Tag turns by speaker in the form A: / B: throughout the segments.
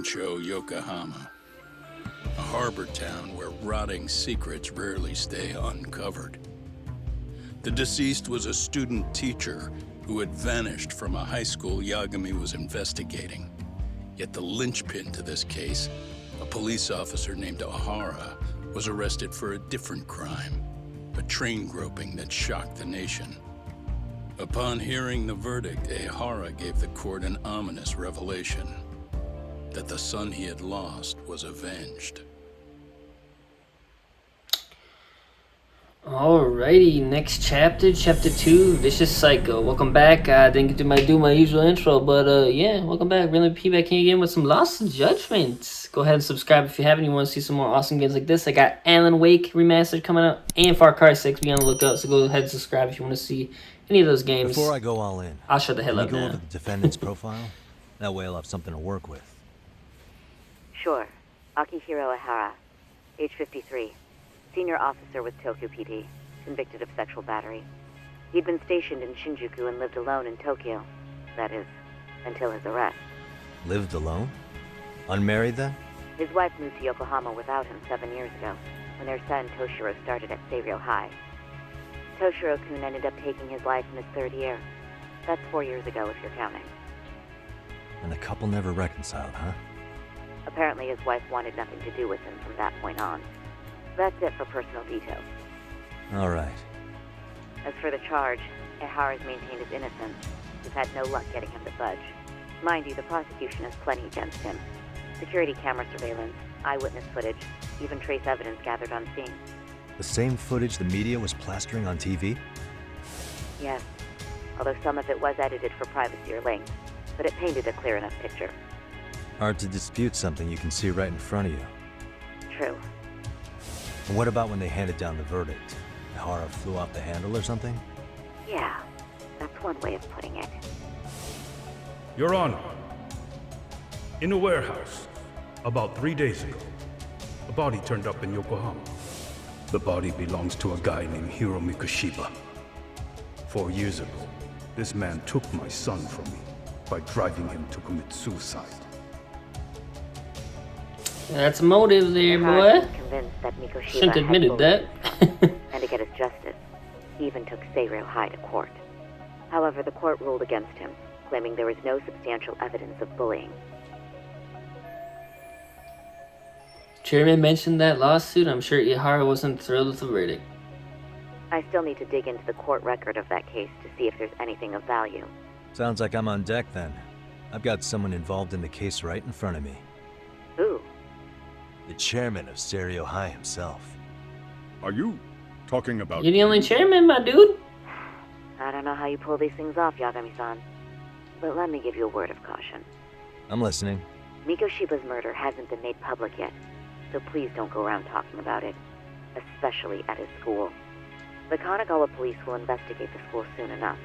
A: Rancho, Yokohama. A harbor town where rotting secrets rarely stay uncovered. The deceased was a student teacher who had vanished from a high school Yagami was investigating. Yet the linchpin to this case, a police officer named Ohara, was arrested for a different crime, a train groping that shocked the nation. Upon hearing the verdict, Ohara gave the court an ominous revelation, that the son he had lost was avenged.
B: Alrighty, next chapter, chapter 2, Vicious Psycho. Welcome back. I didn't get to do my usual intro, but yeah, welcome back. RealMVPx here again with some Lost Judgment. Go ahead and subscribe if you haven't. You want to see some more awesome games like this. I got Alan Wake Remastered coming up and Far Cry 6. Be on the lookout, so go ahead and subscribe if you want to see any of those games.
C: Before I go all in,
B: I'll shut the hell up
C: can you
B: now.
C: go over the defendant's profile? That way I'll have something to work with.
D: Sure. Akihiro Ihara, age 53. Senior officer with Tokyo PD, convicted of sexual battery. He'd been stationed in Shinjuku and lived alone in Tokyo. That is, until his arrest.
C: Lived alone? Unmarried then?
D: His wife moved to Yokohama without him 7 years ago, when their son Toshiro started at Saori High. Toshiro-kun ended up taking his life in his 3rd year. That's 4 years ago if you're counting.
C: And the couple never reconciled, huh?
D: Apparently his wife wanted nothing to do with him from that point on. That's it for personal details.
C: All right.
D: As for the charge, Ihara's maintained his innocence. We've had no luck getting him to budge. Mind you, the prosecution has plenty against him. Security camera surveillance, eyewitness footage, even trace evidence gathered on scene.
C: The same footage the media was plastering on TV?
D: Yes, although some of it was edited for privacy or length, but it painted a clear enough picture.
C: Hard to dispute something you can see right in front of you.
D: True.
C: And what about when they handed down the verdict? Ihara flew off the handle or something?
D: Yeah, that's one way of putting it.
E: Your Honor, in a warehouse, about 3 days ago, a body turned up in Yokohama. The body belongs to a guy named Hiro Mikoshiba. 4 years ago, this man took my son from me by driving him to commit suicide.
B: That's a motive there,
D: Ihara
B: boy.
D: was convinced that Mikoshiba
B: Shouldn't
D: had
B: admitted
D: bullied
B: that.
D: his son, and to get his justice, he even took Saori High to court. However, the court ruled against him, claiming there was no substantial evidence of bullying.
B: Chairman mentioned that lawsuit. I'm sure Ihara wasn't thrilled with the verdict.
D: I still need to dig into the court record of that case to see if there's anything of value.
C: Sounds like I'm on deck then. I've got someone involved in the case right in front of me.
D: Who?
C: The chairman of Saori High himself.
F: Are you talking about...
B: You're the only chairman, my dude.
D: I don't know how you pull these things off, Yagami-san. But let me give you a word of caution.
C: I'm listening.
D: Mikoshiba's murder hasn't been made public yet, so please don't go around talking about it, especially at his school. The Kanagawa police will investigate the school soon enough.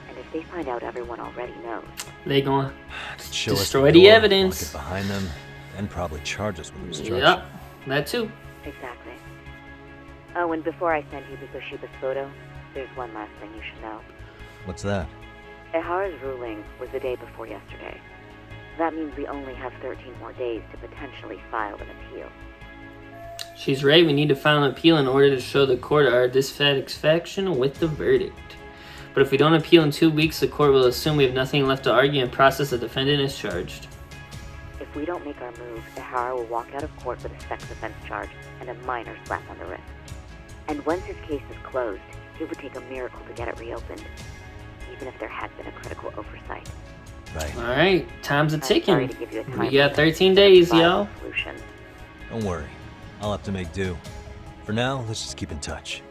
D: And if they find out everyone already knows...
B: They gonna
C: Show us
B: destroy the
C: door,
B: evidence.
C: Lock it behind them, and probably charge us with obstruction.
B: Yep, that too.
D: Exactly. Oh, and before I send you Mikoshiba's photo, there's one last thing you should know.
C: What's that?
D: Ihara's ruling was the day before yesterday. That means we only have 13 more days to potentially file an appeal.
B: She's right. We need to file an appeal in order to show the court our dissatisfaction with the verdict. But if we don't appeal in 2 weeks, the court will assume we have nothing left to argue and process the defendant as charged.
D: If we don't make our move, Ihara will walk out of court with a sex offense charge and a minor slap on the wrist. And once his case is closed, it would take a miracle to get it reopened, even if there had been a critical oversight.
C: Right.
B: Alright, time's a
D: Sorry
B: ticking.
D: to give you a
B: We
D: timeline,
B: got 13 days,
D: but
B: y'all.
D: a solution.
C: Don't worry. I'll have to make do. For now, let's just keep in touch.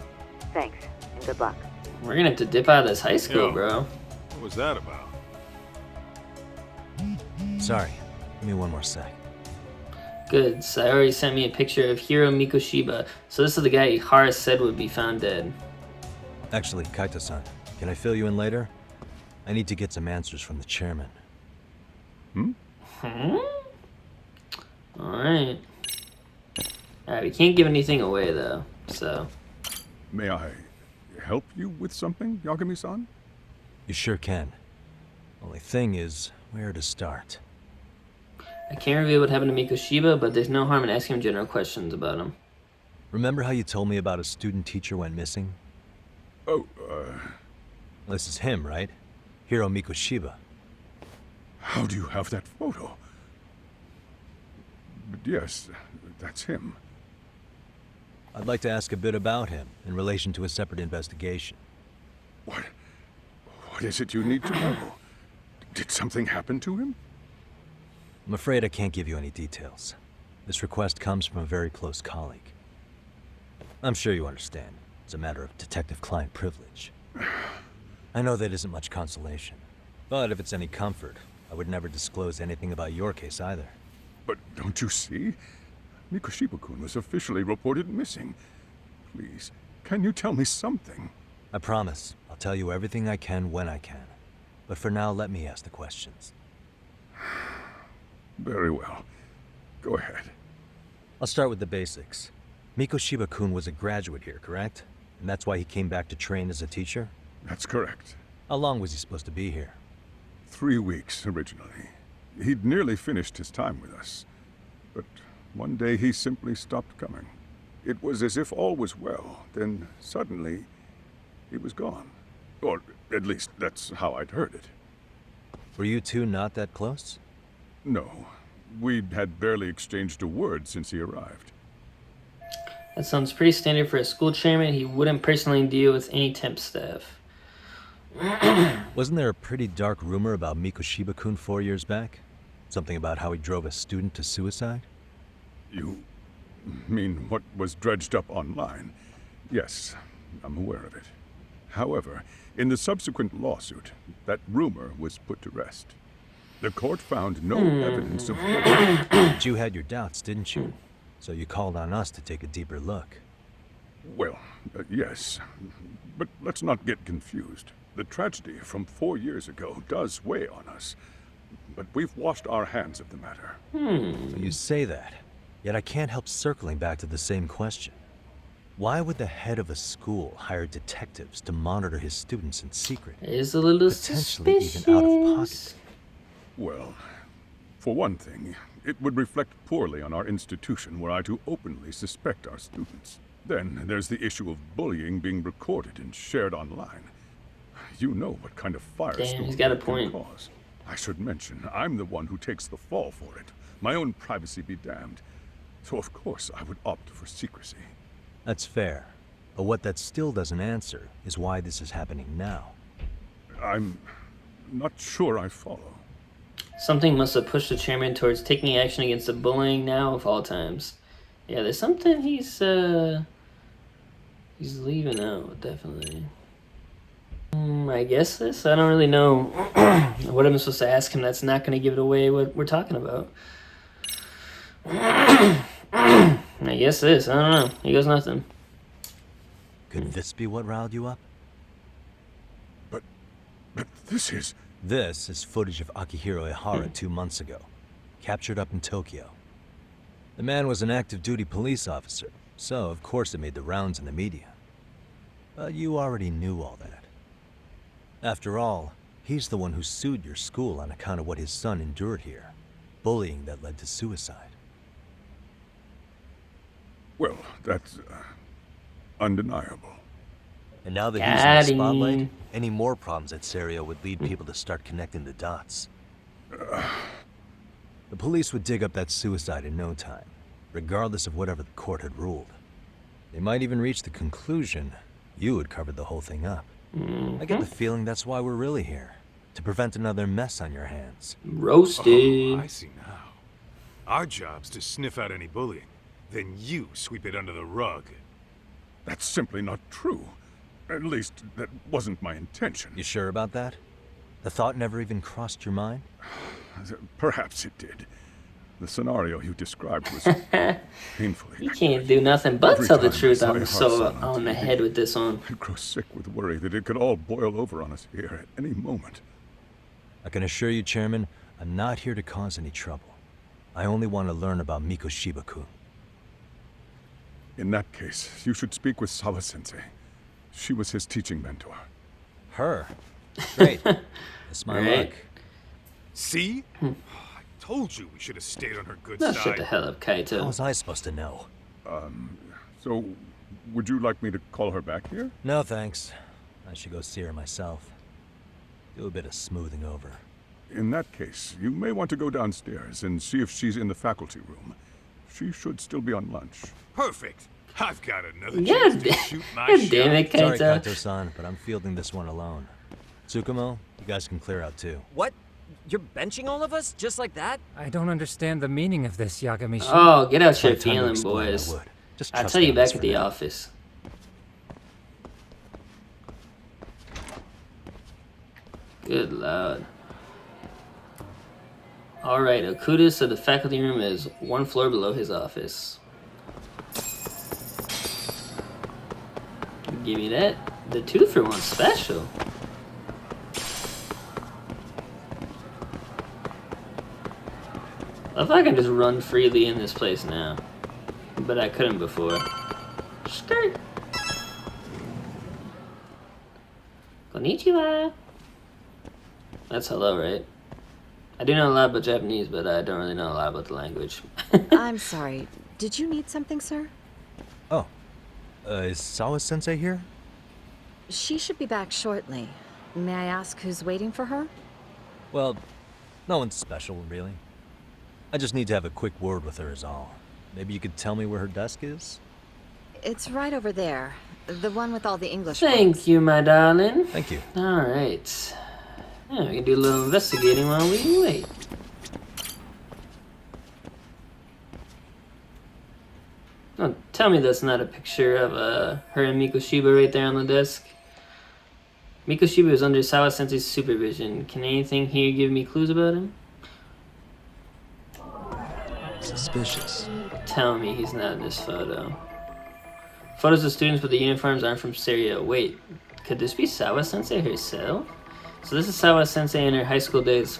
D: Thanks, and good luck.
B: We're gonna have to dip out of this high school,
F: Yo.
B: bro.
F: What was that about?
C: Sorry. Give me one more sec.
B: Good. Saori sent me a picture of Hiro Mikoshiba. So this is the guy Ihara said would be found dead.
C: Actually, Kaito-san, can I fill you in later? I need to get some answers from the chairman.
B: Alright. Alright, we can't give anything away though, so.
F: May I help you with something, Yagami-san?
C: You sure can. Only thing is, where to start?
B: I can't reveal what happened to Mikoshiba, but there's no harm in asking him general questions about him.
C: Remember how you told me about a student teacher went missing?
F: Oh,
C: This is him, right? Hiro Mikoshiba.
F: how do you have that photo? But yes, that's him.
C: I'd like to ask a bit about him in relation to a separate investigation.
F: What is it you need to know? Did something happen to him?
C: I'm afraid I can't give you any details. This request comes from a very close colleague. I'm sure you understand. It's a matter of detective-client privilege. I know that isn't much consolation. But if it's any comfort, I would never disclose anything about your case either.
F: But don't you see? Mikoshiba-kun was officially reported missing. Please, can you tell me something?
C: I promise. I'll tell you everything I can when I can. But for now, let me ask the questions.
F: Very well. Go ahead.
C: I'll start with the basics. Mikoshiba-kun was a graduate here, correct? And that's why he came back to train as a teacher?
F: That's correct.
C: How long was he supposed to be here?
F: 3 weeks originally. He'd nearly finished his time with us. But one day he simply stopped coming. It was as if all was well. Then suddenly, he was gone. Or at least that's how I'd heard it.
C: Were you two not that close?
F: No. We'd had barely exchanged a word since he arrived.
B: That sounds pretty standard for a school chairman. He wouldn't personally deal with any temp staff.
C: Wasn't there a pretty dark rumor about Mikoshiba-kun 4 years back? Something about how he drove a student to suicide?
F: You mean what was dredged up online? Yes, I'm aware of it. However, in the subsequent lawsuit, that rumor was put to rest. The court found no evidence of...
C: But you had your doubts, didn't you? So you called on us to take a deeper look.
F: Well, yes. But let's not get confused. The tragedy from 4 years ago does weigh on us. But we've washed our hands of the matter.
C: So you say that, yet I can't help circling back to the same question. Why would the head of a school hire detectives to monitor his students in secret?
B: It is a little
C: Potentially
B: suspicious.
C: even out of pocket.
F: Well, for one thing, it would reflect poorly on our institution were I to openly suspect our students. Then there's the issue of bullying being recorded and shared online. You know what kind of
B: Damn, he's got a
F: firestorm it can
B: point.
F: cause. I should mention, I'm the one who takes the fall for it. My own privacy be damned. So of course I would opt for secrecy.
C: That's fair. But what that still doesn't answer is why this is happening now.
F: I'm not sure I follow.
B: Something must have pushed the chairman towards taking action against the bullying now of all times. Yeah, there's something he's leaving out, definitely. I guess this? I don't really know what I'm supposed to ask him that's not going to give it away what we're talking about. I guess this. I don't know. He goes nothing.
C: Could this be what riled you up?
F: But this is...
C: This is footage of Akihiro Ihara 2 months ago, captured up in Tokyo. The man was an active duty police officer, so of course it made the rounds in the media. But you already knew all that. After all, he's the one who sued your school on account of what his son endured here, bullying that led to suicide.
F: Well, that's undeniable.
C: And now that he's in the
B: Got him.
C: spotlight, any more problems at Serio would lead people to start connecting the dots. The police would dig up that suicide in no time, regardless of whatever the court had ruled. They might even reach the conclusion you had covered the whole thing up. I get the feeling that's why we're really here, to prevent another mess on your hands.
B: Roasted.
G: Oh, I see now. Our job's to sniff out any bullying. Then you sweep it under the rug.
F: That's simply not true. At least, that wasn't my intention.
C: You sure about that? The thought never even crossed your mind?
F: Perhaps it did. The scenario you described was painfully
B: He
F: accurate.
B: can't do nothing but
F: Every
B: tell the
F: time I
B: truth.
F: saw
B: I'm
F: your
B: so
F: heart son
B: on the
F: TV,
B: head with this one.
F: I'd grow sick with worry that it could all boil over on us here at any moment.
C: I can assure you, Chairman, I'm not here to cause any trouble. I only want to learn about Mikoshiba-kun.
F: In that case, you should speak with Sawa-sensei. She was his teaching mentor.
C: Her? Great. That's my
B: Right.
C: luck.
G: See? I Told you we should have stayed on her good
B: No,
G: side.
B: shut the hell up,
C: How
B: Kaito.
C: was I supposed to know?
F: So, would you like me to call her back here?
C: No, thanks. I should go see her myself. Do a bit of smoothing over.
F: In that case, you may want to go downstairs and see if she's in the faculty room. She should still be on lunch.
G: Perfect. I've got another
B: God,
G: chance to shoot my
B: God
G: shot.
B: damn it,
C: Sorry,
B: Kaito.
C: Kaito-san, but I'm fielding this one alone. Tsukumo, you guys can clear out too.
H: What? You're benching all of us just like that?
I: I don't understand the meaning of this, Yagami-san.
B: Oh, get out your
C: By the time to
B: feeling,
C: explain, I
B: boys.
C: would. Just
B: I'll
C: trust
B: tell you
C: me on this
B: back at
C: for
B: the
C: now.
B: office. Good lord. Alright, Okuda said the faculty room is one floor below his office. Give me that. The 2-for-1 special. I thought I can just run freely in this place now. But I couldn't before. Skirt. Konnichiwa. That's hello, right? I do know a lot about Japanese, but I don't really know a lot about the language.
J: I'm sorry. Did you need something, sir?
C: Oh, is Sawa-sensei here?
J: She should be back shortly. May I ask who's waiting for her?
C: Well, no one's special, really. I just need to have a quick word with her is all. Maybe you could tell me where her desk is?
J: It's right over there. The one with all the English
B: Thank
J: books.
B: you, my darling.
C: Thank you.
B: Alright. Yeah, we can do a little investigating while we wait. Oh, tell me that's not a picture of her and Mikoshiba right there on the desk. Mikoshiba is under Sawa-sensei's supervision. Can anything here give me clues about him?
C: Suspicious.
B: Tell me he's not in this photo. Photos of students with the uniforms aren't from stereo. Wait, could this be Sawa-sensei herself? So this is Sawa-sensei in her high school days.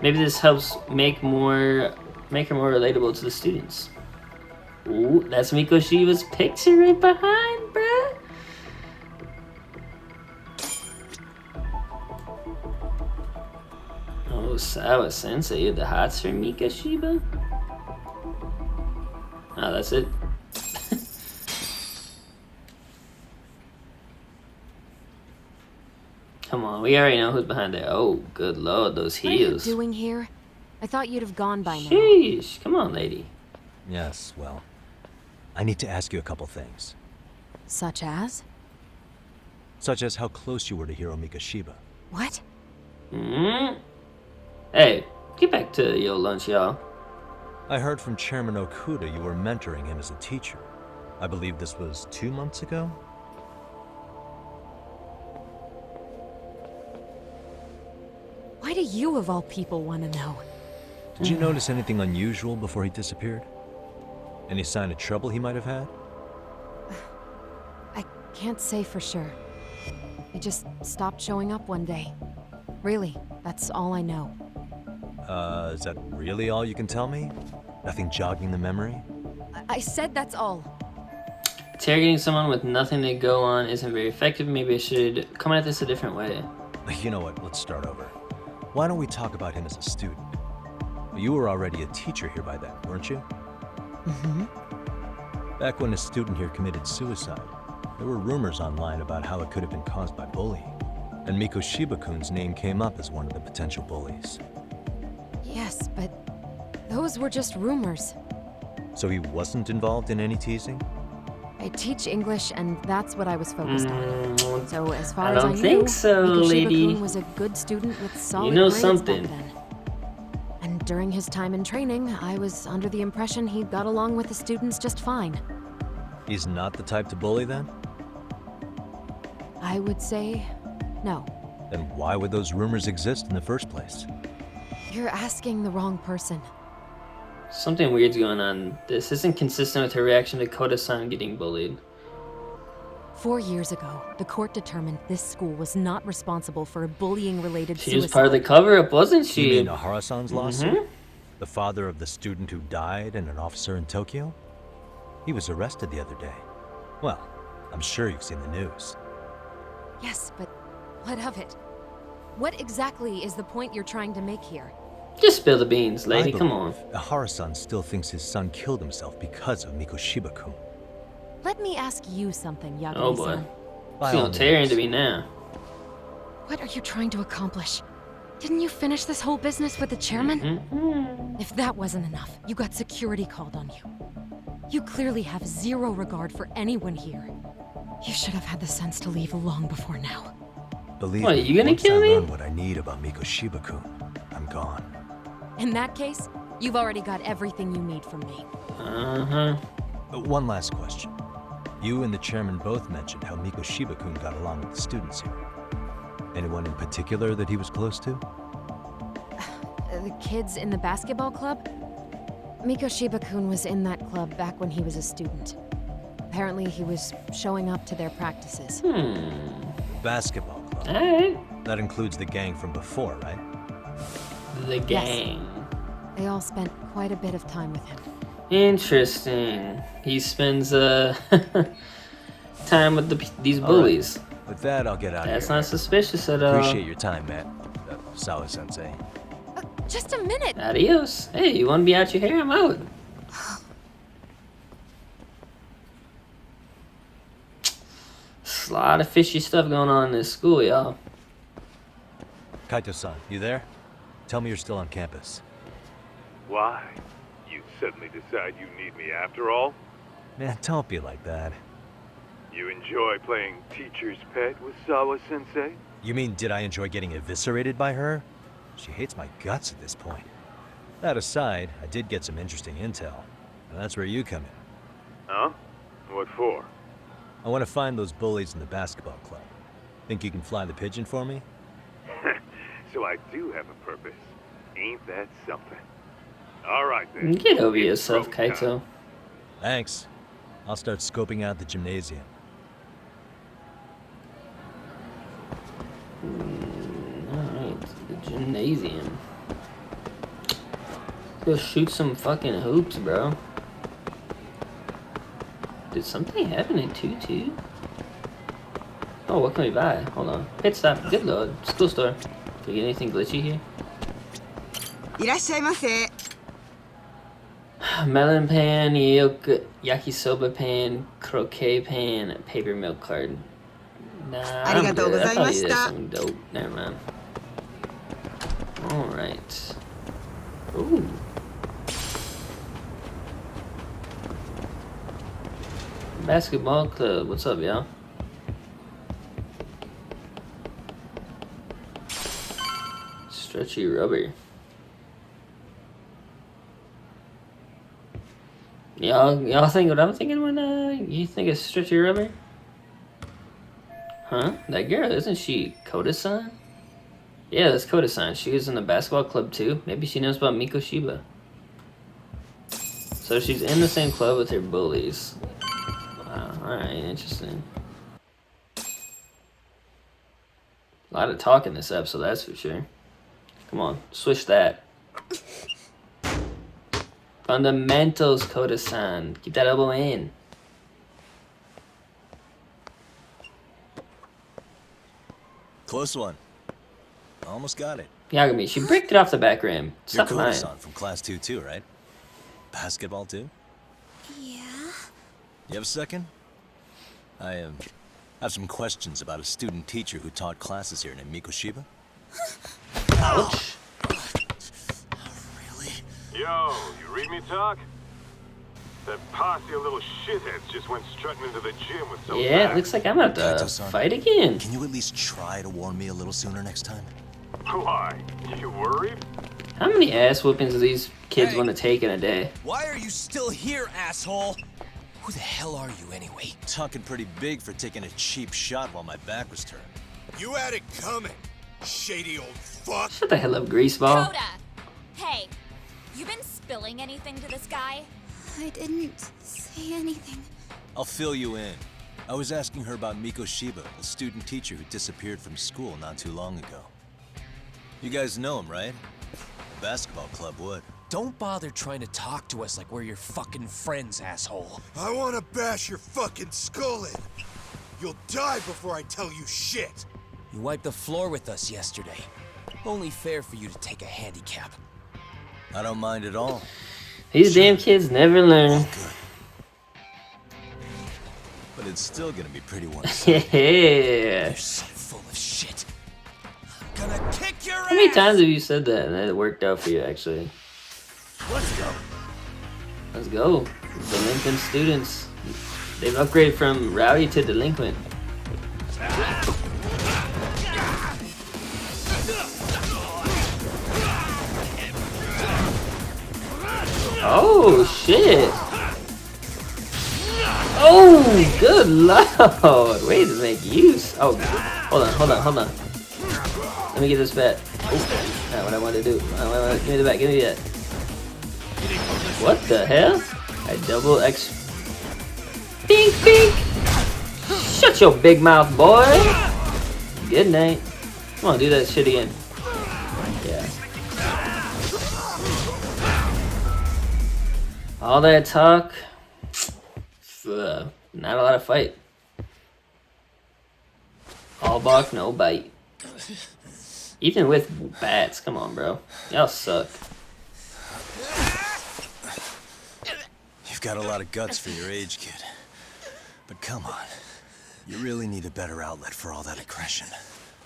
B: Maybe this helps make her more relatable to the students. Ooh, that's Mikoshiba's picture right behind, bruh. Oh, Sawa-sensei, you have the hots for Mikoshiba? Oh, that's it. Come on, we already know who's behind there. Oh, good lord, those
J: What are you
B: heels.
J: doing here? I thought you'd have gone by now.
B: Sheesh, come on, lady.
C: Yes, well, I need to ask you a couple things.
J: Such as?
C: Such as how close you were to Hiro Mikoshiba.
J: What?
B: Hey, get back to your lunch, y'all.
C: I heard from Chairman Okuda you were mentoring him as a teacher. I believe this was 2 months ago?
J: Why do you, of all people, want to know?
C: Did you notice anything unusual before he disappeared? Any sign of trouble he might have had?
J: I can't say for sure. He just stopped showing up one day. Really, that's all I know.
C: Is that really all you can tell me? Nothing jogging the memory?
J: I said that's all.
B: Interrogating someone with nothing to go on isn't very effective. Maybe I should come at this a different way.
C: You know what, let's start over. Why don't we talk about him as a student? You were already a teacher here by then, weren't you? Back when a student here committed suicide, there were rumors online about how it could have been caused by bullying. And Mikoshiba-kun's name came up as one of the potential bullies.
J: Yes, but those were just rumors.
C: So he wasn't involved in any teasing?
J: I teach English, and that's what I was focused on. So as far
B: I
J: as I
B: don't
J: knew,
B: think so, lady.
J: Mikoshiba-kun was a good student with solid
B: know
J: grades
B: something.
J: back then. And during his time in training, I was under the impression he got along with the students just fine.
C: He's not the type to bully then?
J: I would say no.
C: Then why would those rumors exist in the first place?
J: You're asking the wrong person.
B: Something weird's going on. This isn't consistent with her reaction to Koda-san getting bullied.
J: 4 years ago, the court determined this school was not responsible for a bullying-related
B: She
J: suicide.
B: was part of the cover-up, wasn't
C: You
B: she?
C: mean Ahara-san's lawsuit? The father of the student who died and an officer in Tokyo? He was arrested the other day. Well, I'm sure you've seen the news.
J: Yes, but what of it? What exactly is the point you're trying to make here?
B: Just spill the beans,
C: I
B: lady. Come
C: believe
B: on.
C: Ahara-san still thinks his son killed himself because of Mikoshiba-kun.
J: Let me ask you something, Yagami-san.
B: Oh boy.
C: By
B: She's
C: all
B: gonna tear
C: means.
B: into me now.
J: What are you trying to accomplish? Didn't you finish this whole business with the chairman? If that wasn't enough, you got security called on you. You clearly have zero regard for anyone here. You should have had the sense to leave long before now.
C: Believe
B: What,
C: me,
B: you gonna
C: once
B: kill
C: I
B: me?
C: learn what I need about Mikoshiba-kun, I'm gone.
J: In that case, you've already got everything you need from me.
B: Uh-huh.
C: One last question. You and the chairman both mentioned how Mikoshiba-kun got along with the students here. Anyone in particular that he was close to?
J: The kids in the basketball club? Mikoshiba-kun was in that club back when he was a student. Apparently he was showing up to their practices.
C: Basketball club.
B: Alright.
C: That includes the gang from before, right?
B: The gang.
J: They all spent quite a bit of time with him.
B: Interesting. He spends time with these bullies.
C: With that, I'll get out
B: That's
C: of here.
B: not suspicious at all.
C: Appreciate your time, Matt. Sawa-sensei.
J: Just a minute!
B: Adios. Hey, you want to be out your hair? I'm out. There's a lot of fishy stuff going on in this school, y'all.
C: Kaito-san, you there? Tell me you're still on campus.
G: Why? You suddenly decide you need me after all?
C: Man, don't be like that.
G: You enjoy playing teacher's pet with Sawa-sensei?
C: You mean, did I enjoy getting eviscerated by her? She hates my guts at this point. That aside, I did get some interesting intel. And that's where you come in.
G: Huh? What for?
C: I want to find those bullies in the basketball club. Think you can fly the pigeon for me?
G: So I do have a purpose. Ain't that something? All right then.
B: Get over
G: It's
B: yourself,
G: throw time.
B: Kaito.
C: Thanks. I'll start scoping out the gymnasium.
B: Alright, the gymnasium. Go shoot some fucking hoops, bro. Did something happen in 2-2? Oh, what can we buy? Hold on. Pit stop. Good lord. School store. Can we get anything glitchy here?
K: いらっしゃいませ。
B: Melon pan, yakisoba pan, croquet pan, paper milk carton. Nah, I'm good. I thought you did something dope. Never mind. Alright. Ooh. Basketball club. What's up, y'all? Stretchy rubber. Y'all think what I'm thinking when you think of stretchy rubber? Huh? That girl, isn't she Koda-san? Yeah, that's Koda-san. She was in the basketball club too. Maybe she knows about Mikoshiba. So she's in the same club with her bullies. Wow, alright, interesting. A lot of talk in this episode, that's for sure. Come on, switch that. Fundamentals, Koda-san. Keep that elbow in.
C: Close one. Almost got it.
B: Yagami, she bricked it off the back rim.
C: You're
B: Stop lying.
C: Koda-san from class 2 too, right? Basketball too?
K: Yeah.
C: You have a second? I have some questions about a student teacher who taught classes here named Mikoshiba.
B: Ouch.
C: Really?
G: Yo, you read me talk? That posse of little shitheads just went strutting into the gym with some
B: Yeah, it
G: back.
B: looks like I'm about to
C: Kaito-san,
B: fight again.
C: Can you at least try to warn me a little sooner next time?
G: Why? You worried?
B: How many ass whoopings do these kids want to take in a day?
H: Why are you still here, asshole? Who the hell are you anyway?
C: Talking pretty big for taking a cheap shot while my back was turned.
L: You had it coming, shady old fuck.
B: Shut the hell up, greaseball.
M: Coda! Hey, you been spilling anything to this guy?
K: I didn't say anything.
C: I'll fill you in. I was asking her about Mikoshiba, the student teacher who disappeared from school not too long ago. You guys know him, right? The basketball club would.
H: Don't bother trying to talk to us like we're your fucking friends, asshole.
L: I wanna bash your fucking skull in. You'll die before I tell you shit.
H: You wiped the floor with us yesterday. Only fair for you to take a handicap.
C: I don't mind at all.
B: These damn kids never learn.
C: But it's still gonna be pretty one-sided.
B: Yeah.
H: You're so full of shit. I'm gonna kick your ass!
B: How many times have you said that and it worked out for you, actually?
C: Let's go.
B: Let's go. Delinquent students. They've upgraded from rowdy to delinquent. Oh, shit. Oh, good lord. Way to make use. Oh, hold on. Let me get this bat. Oh, not what I wanted to do. Give me the bat, give me that. What the hell? I double X. Pink, pink. Shut your big mouth, boy. Good night. Come on, do that shit again. Yeah. All that talk. Not a lot of fight. All bark, no bite. Even with bats, come on, bro. Y'all suck.
C: You've got a lot of guts for your age, kid. But come on. You really need a better outlet for all that aggression.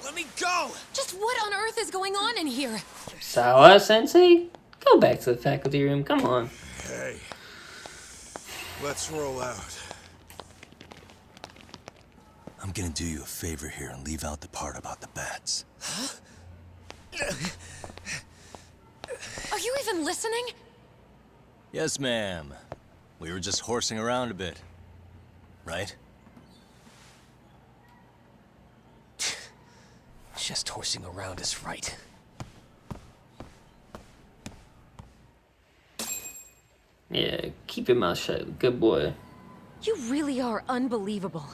H: Let me go!
J: Just what on earth is going on in here?
B: Sawa sensei? Go back to the faculty room, come on.
L: Hey. Let's roll out.
C: I'm gonna do you a favor here and leave out the part about the bats.
J: Are you even listening?
C: Yes, ma'am. We were just horsing around a bit. Right?
H: Just horsing around is right.
B: Yeah, keep your mouth shut. Good boy.
J: You really are unbelievable.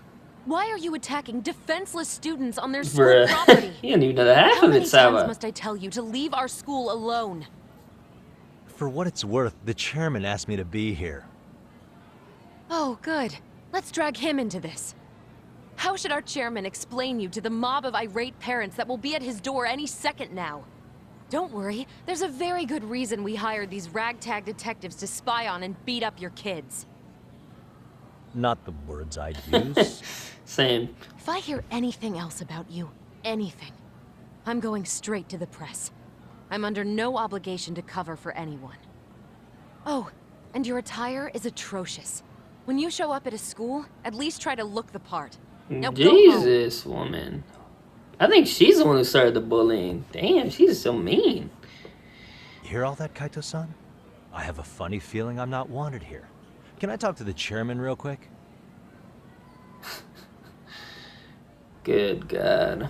J: Why are you attacking defenseless students on their school
B: Bruh.
J: property?
B: You don't even know the half
J: How
B: of
J: many
B: it, Sawa.
J: times must I tell you to leave our school alone?
C: For what it's worth, the chairman asked me to be here.
J: Oh, good. Let's drag him into this. How should our chairman explain you to the mob of irate parents that will be at his door any second now? Don't worry, there's a very good reason we hired these ragtag detectives to spy on and beat up your kids.
C: Not the words I'd use.
B: Same.
J: If I hear anything else about you, anything, I'm going straight to the press. I'm under no obligation to cover for anyone. Oh, and your attire is atrocious. When you show up at a school, at least try to look the part. Now go home.
B: Jesus, woman. I think she's the one who started the bullying. Damn, she's so mean.
C: You hear all that, Kaito-san? I have a funny feeling I'm not wanted here. Can I talk to the chairman real quick?
B: Good God.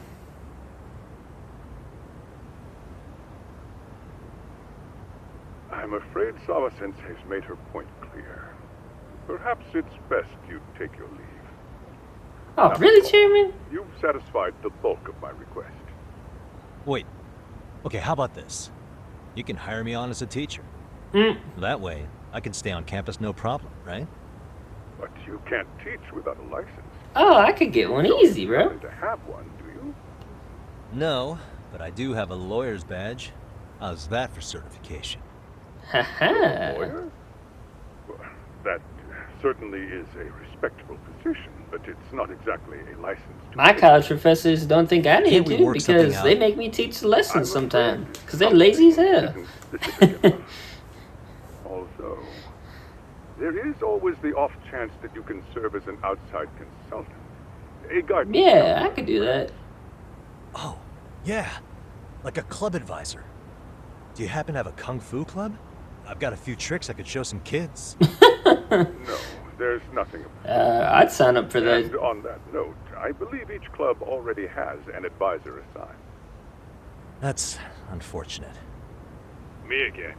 F: I'm afraid Sawa-sensei's made her point clear. Perhaps it's best you take your leave.
B: Oh,
F: After
B: really,
F: all,
B: Chairman?
F: You've satisfied the bulk of my request.
C: Wait. Okay, how about this? You can hire me on as a teacher. That way, I can stay on campus no problem, right?
F: But you can't teach without a license.
B: Oh, I could get one easy, bro.
F: To have one, do you?
C: No, but I do have a lawyer's badge. How's that for certification?
B: Haha.
F: Lawyer? Well, that certainly is a respectable position, but it's not exactly a license to
B: My college professors don't think I need
C: Can't we
B: to
C: work something
B: because
C: out?
B: they make me teach the lessons sometimes. Because they're lazy as hell.
F: Also, there is always the off chance that you can serve as an outside consultant. A guidance
B: Yeah, I
F: counselor,
B: could do that.
C: Oh, yeah. Like a club advisor. Do you happen to have a kung fu club? I've got a few tricks I could show some kids.
F: No, there's nothing.
B: I'd sign up for that.
F: And on that note, I believe each club already has an advisor assigned.
C: That's unfortunate.
G: Me again.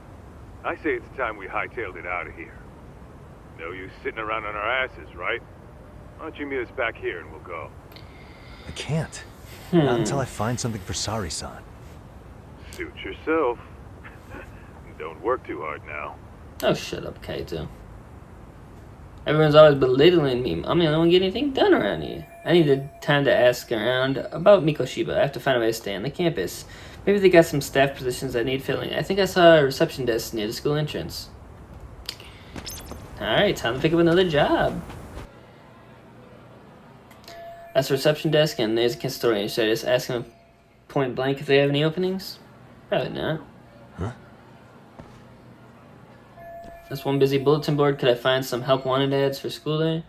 G: I say it's time we hightailed it out of here. No use sitting around on our asses, right? Why don't you meet us back here and we'll go?
C: I can't. Not until I find something for Saori-san.
G: Suit yourself. Don't work too hard now.
B: Oh, shut up, Kaito. Everyone's always belittling me. I'm the only one getting anything done around here. I need the time to ask around about Mikoshiba. I have to find a way to stay on the campus. Maybe they got some staff positions that need filling. I think I saw a reception desk near the school entrance. Alright, time to pick up another job. That's the reception desk, and there's a custodian. Should I just ask him point blank if they have any openings? Probably not.
C: Huh?
B: That's one busy bulletin board. Could I find some help wanted ads for school day?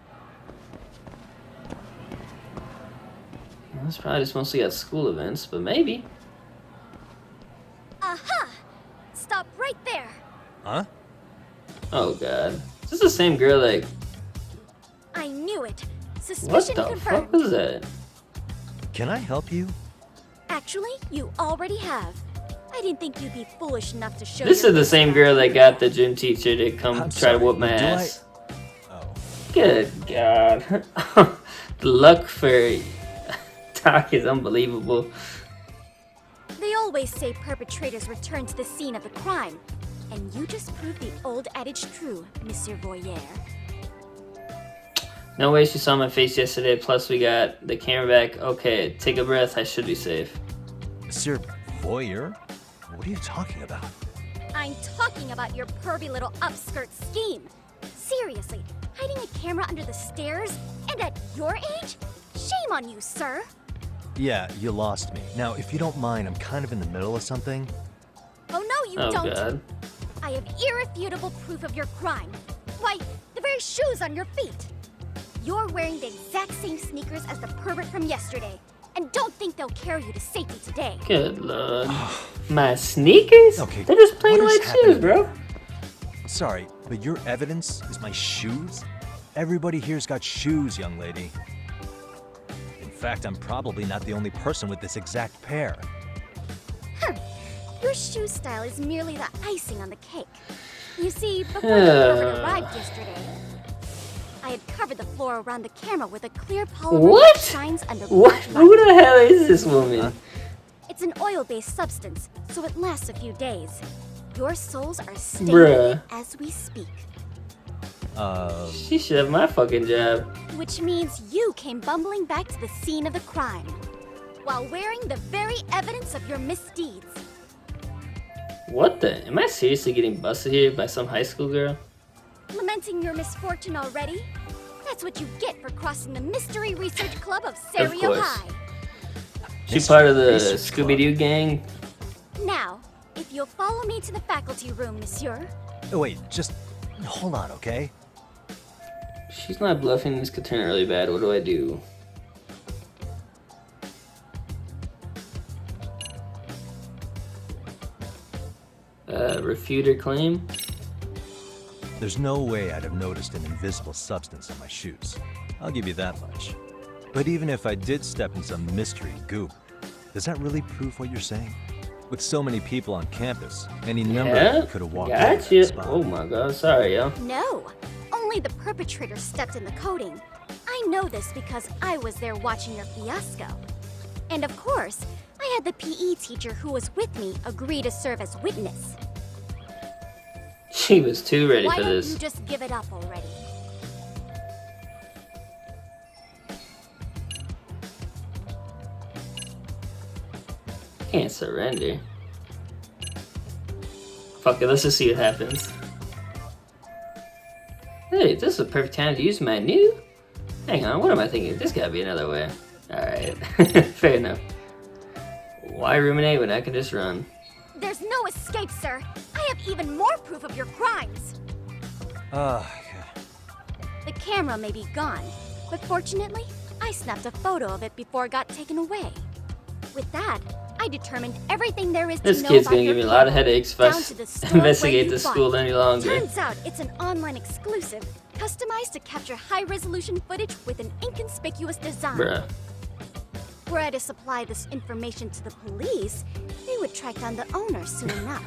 B: Well, that's probably just mostly got school events, but maybe.
M: Aha! Stop right there.
C: Huh?
B: Oh god. Is this the same girl like...
M: I knew it.
B: What
M: Suspicion
B: the
M: confirmed.
B: fuck was that?
C: Can I help you?
M: Actually, you already have. I didn't think you'd be foolish enough to show
B: This
M: your
B: is the same girl that got the gym teacher to come
C: I'm
B: try to
C: sorry,
B: whoop my
C: but do
B: ass.
C: Oh.
B: Good god. The luck for Doc is unbelievable.
M: They always say perpetrators return to the scene of the crime. And you just proved the old adage true, Monsieur Voyeur.
B: No way she saw my face yesterday, plus we got the camera back. Okay, take a breath, I should be safe.
C: Monsieur Voyeur? What are you talking about?
M: I'm talking about your pervy little upskirt scheme. Seriously, hiding a camera under the stairs? And at your age? Shame on you, sir.
C: Yeah, you lost me. Now, if you don't mind, I'm kind of in the middle of something.
M: Oh no, you
B: Oh
M: don't.
B: god.
M: I have irrefutable proof of your crime. Why, the very shoes on your feet. You're wearing the exact same sneakers as the pervert from yesterday. And don't think they'll carry you to safety today.
B: Good lord. My sneakers?
C: Okay,
B: They're just plain
C: what is
B: white shoes,
C: happening?
B: bro.
C: Sorry, but your evidence is my shoes? Everybody here's got shoes, young lady. In fact, I'm probably not the only person with this exact pair.
M: Your shoe style is merely the icing on the cake. You see, before the pervert arrived yesterday, I had covered the floor around the camera with a clear polymer
B: What?
M: that shines under
B: What?
M: black light.
B: Who the hell is this woman?
M: It's an oil-based substance, so it lasts a few days. Your soles are staining
B: Bruh.
M: it as we speak.
B: She should have my fucking job.
M: Which means you came bumbling back to the scene of the crime, while wearing the very evidence of your misdeeds.
B: What the? Am I seriously getting busted here by some high school girl?
M: Lamenting your misfortune already? That's what you get for crossing the Mystery Research Club of Saori
B: course.
M: High.
B: She's part of the Scooby-Doo gang?
M: Now, if you'll follow me to the faculty room, monsieur.
C: Oh, wait, just hold on, okay?
B: She's not bluffing. This could turn really bad. What do I do? Refute her claim?
C: There's no way I'd have noticed an invisible substance on my shoes. I'll give you that much. But even if I did step in some mystery goop, does that really prove what you're saying? With so many people on campus, any number of them could have walked over
B: Gotcha.
C: that spot.
B: Oh my god, sorry, yo.
M: No, only the perpetrator stepped in the coding. I know this because I was there watching your fiasco. And of course, I had the PE teacher who was with me agree to serve as witness.
B: She was too ready
M: Why
B: for
M: don't
B: this.
M: you just give it up already?
B: Can't surrender. Fuck it, let's just see what happens. Hey, this is a perfect time to use my new... Hang on, what am I thinking? This gotta be another way. Alright, fair enough. Why ruminate when I can just run?
M: There's no escape, sir. I have even more proof of your crimes. The camera may be gone, but fortunately, I snapped a photo of it before it got taken away. With that, I determined everything there is
B: This
M: to know
B: kid's
M: about
B: gonna
M: your
B: give me a lot of
M: camera,
B: headaches if I
M: down to the store
B: investigate
M: where
B: the
M: you
B: school
M: bought it.
B: any longer.
M: Turns out it's an online exclusive, customized to capture high-resolution footage with an inconspicuous design.
B: Bruh.
M: Were I to supply this information to the police, they would track down the owner soon enough.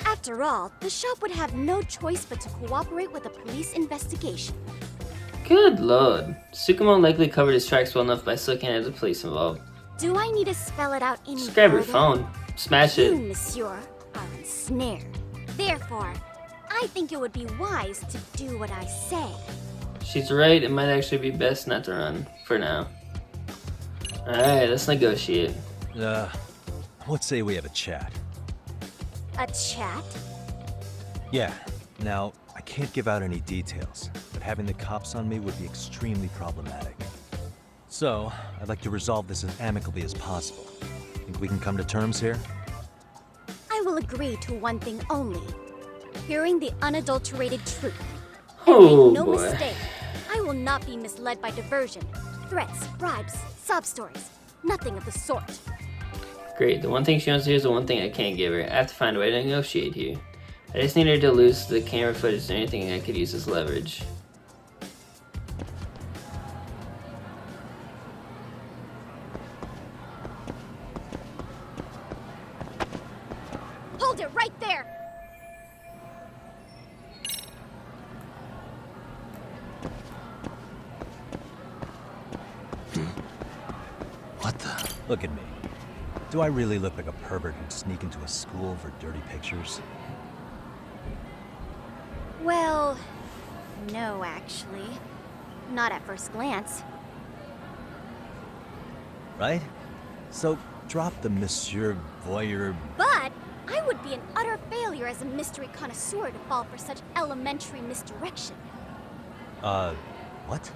M: After all, the shop would have no choice but to cooperate with the police investigation.
B: Good lord. Tsukumo likely covered his tracks well enough by still can't have the police involved.
M: Do I need to spell it out any
B: Just grab your
M: further?
B: phone. Smash
M: You,
B: it.
M: monsieur, are ensnared. Therefore, I think it would be wise to do what I say.
B: She's right, it might actually be best not to run. For now. Alright, let's negotiate.
C: What say we have a chat?
M: A chat?
C: Yeah. Now, I can't give out any details, but having the cops on me would be extremely problematic. So, I'd like to resolve this as amicably as possible. Think we can come to terms here?
M: I will agree to one thing only. Hearing the unadulterated truth.
B: Oh,
M: and make no
B: boy.
M: mistake, I will not be misled by diversion, threats, bribes, sob stories. Nothing of the sort.
B: Great. The one thing she wants to do is the one thing I can't give her. I have to find a way to negotiate here. I just need her to lose the camera footage or anything I could use as leverage.
M: Hold it right there!
C: What the? Look at me. Do I really look like a pervert who'd sneak into a school for dirty pictures?
M: Well, no, actually. Not at first glance.
C: Right? So, drop the Monsieur Voyeur.
M: But I would be an utter failure as a mystery connoisseur to fall for such elementary misdirection.
C: What?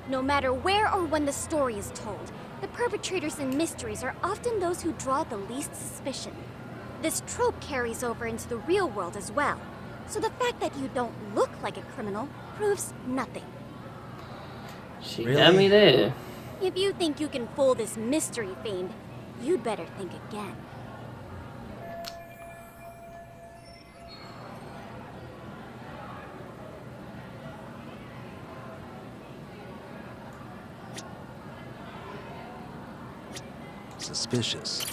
M: No matter where or when the story is told, the perpetrators in mysteries are often those who draw the least suspicion. This trope carries over into the real world as well, so the fact that you don't look like a criminal proves nothing.
B: She got me there.
M: If you think you can fool this mystery fiend, you'd better think again.
C: Suspicious.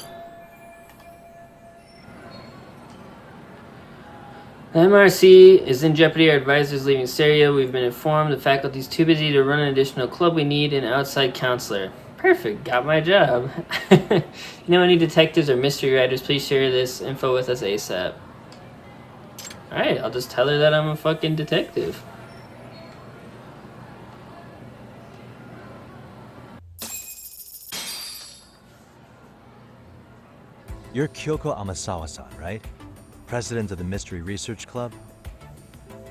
B: The MRC is in jeopardy. Our advisor is leaving Syria. We've been informed the faculty is too busy to run an additional club. We need an outside counselor. Perfect. Got my job. You know any detectives or mystery writers? Please share this info with us ASAP. Alright, I'll just tell her that I'm a fucking detective.
C: You're Kyoko Amasawa-san, right? President of the Mystery Research Club?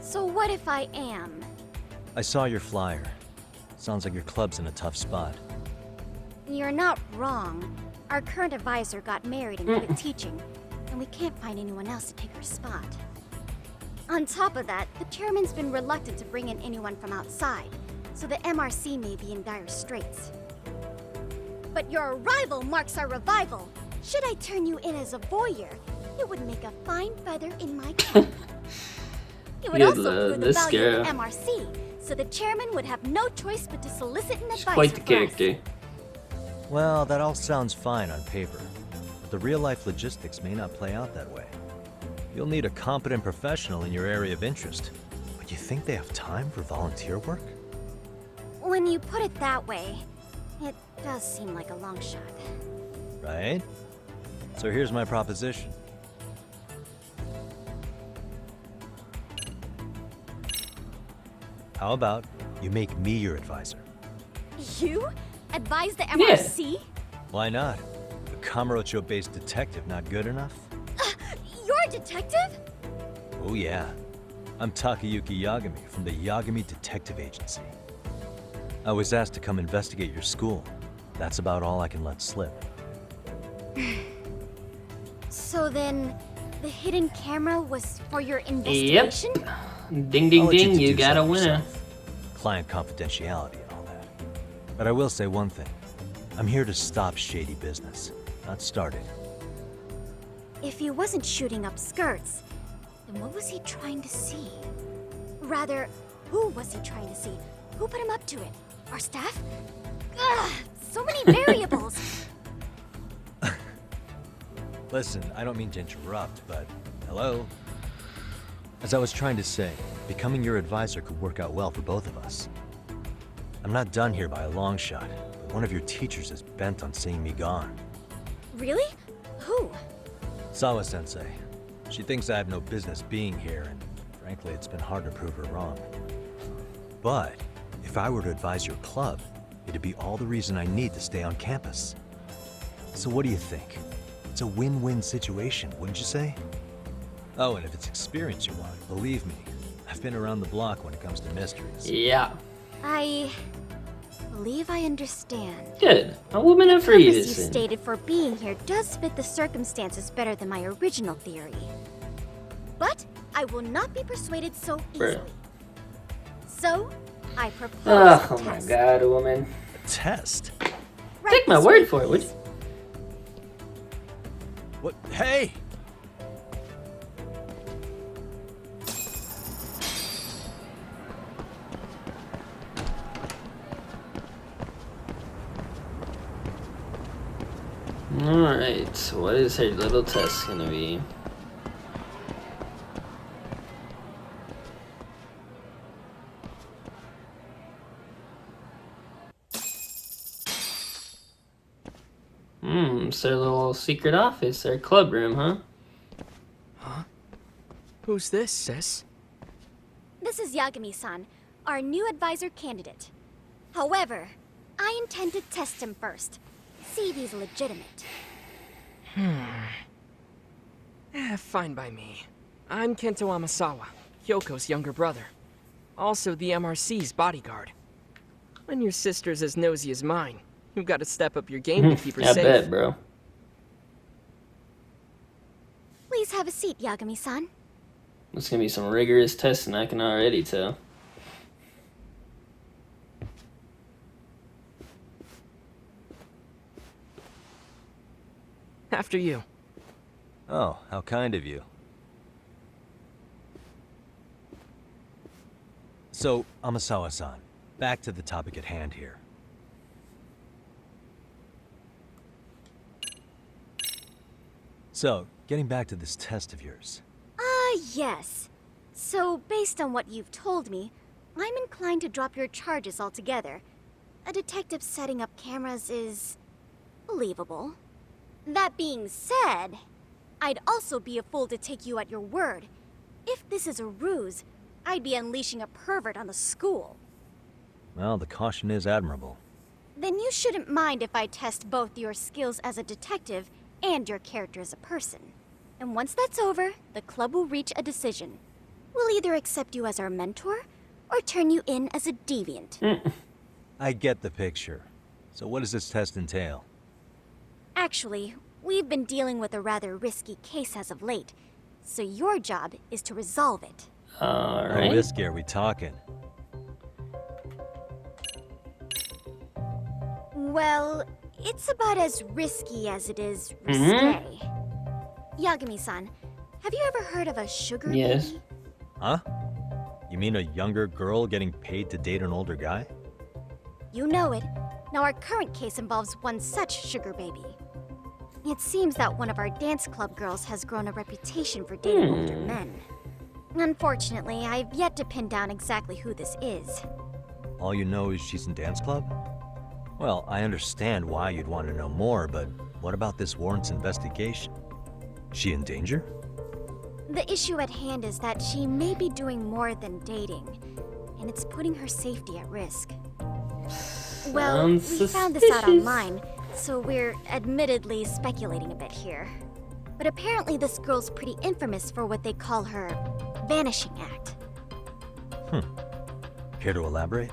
M: So what if I am?
C: I saw your flyer. Sounds like your club's in a tough spot.
M: You're not wrong. Our current advisor got married and quit teaching, and we can't find anyone else to take her spot. On top of that, the chairman's been reluctant to bring in anyone from outside, so the MRC may be in dire straits. But your arrival marks our revival. Should I turn you in as a voyeur, it would make a fine feather in my cap. It would also prove the value of the MRC, so the chairman would have no choice but to solicit an advisor.
B: Quite the character.
C: Well, that all sounds fine on paper, but the real-life logistics may not play out that way. You'll need a competent professional in your area of interest, but you think they have time for volunteer work?
M: When you put it that way, it does seem like a long shot.
C: Right? So here's my proposition. How about you make me your advisor?
M: You? Advise the MRC?
C: Why not? A Kamurocho-based detective not good enough?
M: You're a detective?
C: Oh yeah. I'm Takayuki Yagami from the Yagami Detective Agency. I was asked to come investigate your school. That's about all I can let slip.
M: So then, the hidden camera was for your investigation?
B: Yep. Ding ding ding, you got a winner.
C: Client confidentiality and all that. But I will say one thing. I'm here to stop shady business, not start it.
M: If he wasn't shooting up skirts, then what was he trying to see? Rather, who was he trying to see? Who put him up to it? Our staff? Ugh, so many variables!
C: Listen, I don't mean to interrupt, but hello? As I was trying to say, becoming your advisor could work out well for both of us. I'm not done here by a long shot, but one of your teachers is bent on seeing me gone.
M: Really? Who?
C: Sawa-sensei. She thinks I have no business being here, and frankly, it's been hard to prove her wrong. But if I were to advise your club, it'd be all the reason I need to stay on campus. So what do you think? It's a win-win situation, wouldn't you say? Oh, and if it's experience you want, believe me, I've been around the block when it comes to mysteries.
B: Yeah.
M: I believe I understand.
B: Good. A woman of
M: The purpose you
B: reason.
M: stated for being here does fit the circumstances better than my original theory. But I will not be persuaded so easily. So, I propose a
B: Oh my
M: test.
B: god, a woman.
C: A test?
M: Right
B: Take my
M: this
B: word
M: way,
B: for it, would you?
M: please.
C: What? Hey!
B: Alright, so what is her little test gonna be? It's their little secret office, their club room, huh?
H: Huh? Who's this, sis?
M: This is Yagami-san, our new advisor candidate. However, I intend to test him first. See if he's legitimate.
H: Fine by me. I'm Kento Amasawa, Hyoko's younger brother. Also the MRC's bodyguard. When your sister's as nosy as mine, you've got to step up your game to keep her
B: I
H: safe.
B: bet, bro.
M: Please have a seat, Yagami-san.
B: It's gonna be some rigorous testing, I can already tell.
H: After you.
C: Oh, how kind of you. So, Amasawa-san, back to the topic at hand here. So, getting back to this test of yours.
M: Yes. So, based on what you've told me, I'm inclined to drop your charges altogether. A detective setting up cameras is believable. That being said, I'd also be a fool to take you at your word. If this is a ruse, I'd be unleashing a pervert on the school.
C: Well, the caution is admirable.
M: Then you shouldn't mind if I test both your skills as a detective and your character as a person. And once that's over, the club will reach a decision. We'll either accept you as our mentor, or turn you in as a deviant.
C: I get the picture. So what does this test entail?
M: Actually, we've been dealing with a rather risky case as of late, so your job is to resolve it.
C: How
B: Alright.
C: risky are we talking?
M: Well, it's about as risky as it is risque. Yagami-san, have you ever heard of a sugar
B: Yes.
M: baby?
C: Huh? You mean a younger girl getting paid to date an older guy?
M: You know it. Now our current case involves one such sugar baby. It seems that one of our dance club girls has grown a reputation for dating older men. Unfortunately, I've yet to pin down exactly who this is.
C: All you know is she's in dance club? Well, I understand why you'd want to know more, but what about this warrants investigation? She in danger?
M: The issue at hand is that she may be doing more than dating, and it's putting her safety at risk. Well, we
B: Sounds
M: found this out
B: suspicious.
M: online, so we're admittedly speculating a bit here. But apparently this girl's pretty infamous for what they call her vanishing act.
C: Care to elaborate?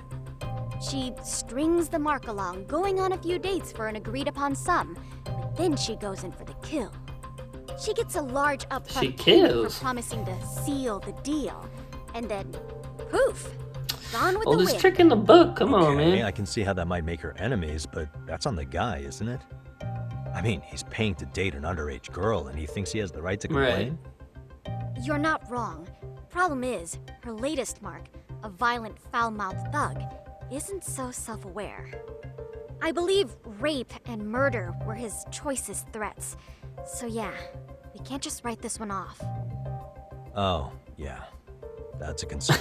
M: She strings the mark along, going on a few dates for an agreed-upon sum, but then she goes in for the kill. She gets a large upfront
B: She
M: payment
B: kills.
M: for promising to seal the deal, and then, poof, gone with
B: Oldest
M: the wind.
B: trick in the book. Come on,
C: Okay,
B: man.
C: I can see how that might make her enemies, but that's on the guy, isn't it? I mean, he's paying to date an underage girl, and he thinks he has the right to complain?
M: You're not wrong. Problem is, her latest mark, a violent, foul-mouthed thug, isn't so self-aware. I believe rape and murder were his choicest threats. So yeah, we can't just write this one off.
C: Oh, yeah. That's a concern.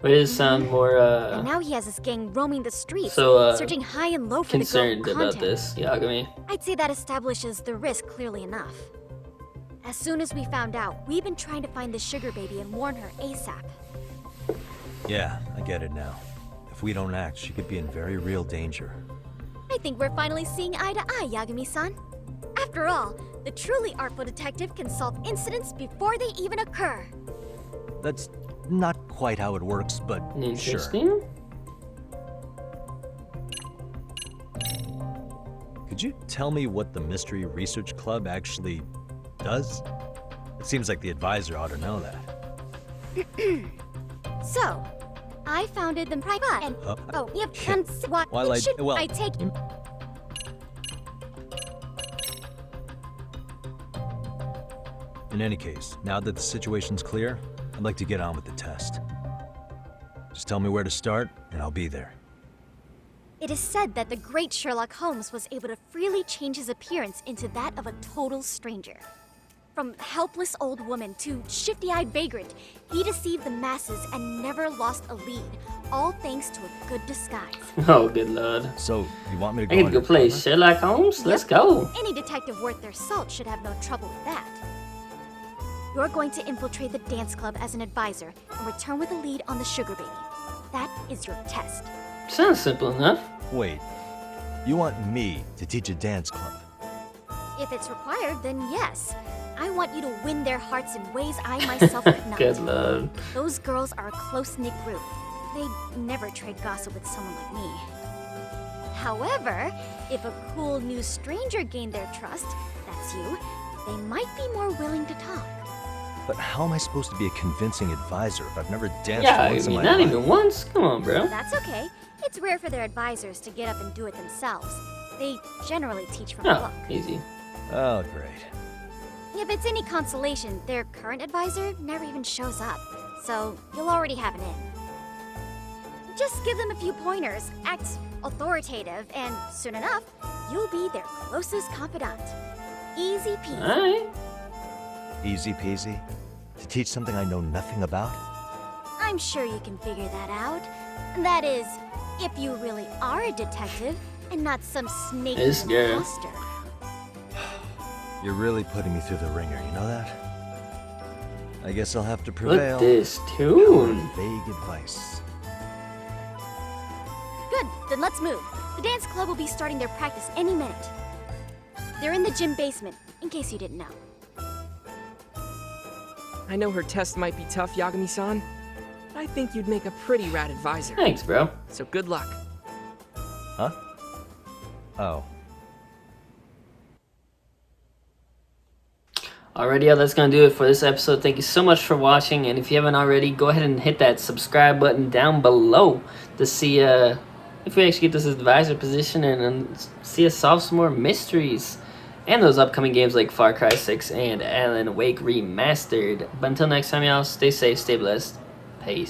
B: But it sound more
M: And now he has his gang roaming the streets,
B: so,
M: searching high and low for the girl
B: concerned
M: who
B: about
M: contact.
B: this, Yagami.
M: I'd say that establishes the risk clearly enough. As soon as we found out, we've been trying to find the sugar baby and warn her ASAP.
C: Yeah, I get it now. If we don't act, she could be in very real danger.
M: I think we're finally seeing eye to eye, Yagami-san. After all, The truly artful detective can solve incidents before they even occur.
C: That's not quite how it works, but sure.
B: Interesting.
C: Could you tell me what the Mystery Research Club actually does? It seems like the advisor ought to know that.
M: So, I founded the private and yep, and what
C: While
M: should
C: well,
M: I take?
C: In any case, now that the situation's clear, I'd like to get on with the test. Just tell me where to start, and I'll be there.
M: It is said that the great Sherlock Holmes was able to freely change his appearance into that of a total stranger. From helpless old woman to shifty-eyed vagrant, he deceived the masses and never lost a lead, all thanks to a good disguise.
B: Oh, good lord.
C: So, you want me to go
B: I get to go play Sherlock Holmes? Let's go.
M: Any detective worth their salt should have no trouble with that. You're going to infiltrate the dance club as an advisor and return with a lead on the sugar baby. That is your test.
B: Sounds simple enough.
C: Wait, you want me to teach a dance club?
M: If it's required, then yes. I want you to win their hearts in ways I myself could not.
B: Good lord.
M: Those girls are a close-knit group. They'd never trade gossip with someone like me. However, if a cool new stranger gained their trust, that's you, they might be more willing to talk.
C: But how am I supposed to be a convincing advisor if I've never danced
B: Yeah,
C: once
B: I mean,
C: in my
B: not
C: life?
B: even once. Come on, bro.
M: That's okay. It's rare for their advisors to get up and do it themselves. They generally teach from
B: Oh,
M: a book.
B: easy.
C: Oh, great.
M: If it's any consolation, their current advisor never even shows up, so you'll already have an in. Just give them a few pointers, act authoritative, and soon enough, you'll be their closest confidant. Easy peasy.
B: Alright.
C: Easy peasy? To teach something I know nothing about?
M: I'm sure you can figure that out. That is, if you really are a detective and not some snaky
B: This girl.
M: imposter.
C: You're really putting me through the ringer, you know that? I guess I'll have to prevail.
B: Look this tune.
C: Vague advice.
M: Good, then let's move. The dance club will be starting their practice any minute. They're in the gym basement, in case you didn't know.
H: I know her test might be tough, Yagami-san. But I think you'd make a pretty rad advisor.
B: Thanks, bro.
H: So good luck.
C: Huh? Oh.
B: Alrighty, y'all, that's gonna do it for this episode. Thank you so much for watching, and if you haven't already, go ahead and hit that subscribe button down below to see if we actually get this advisor position and see us solve some more mysteries and those upcoming games like Far Cry 6 and Alan Wake Remastered. But until next time, y'all, stay safe, stay blessed.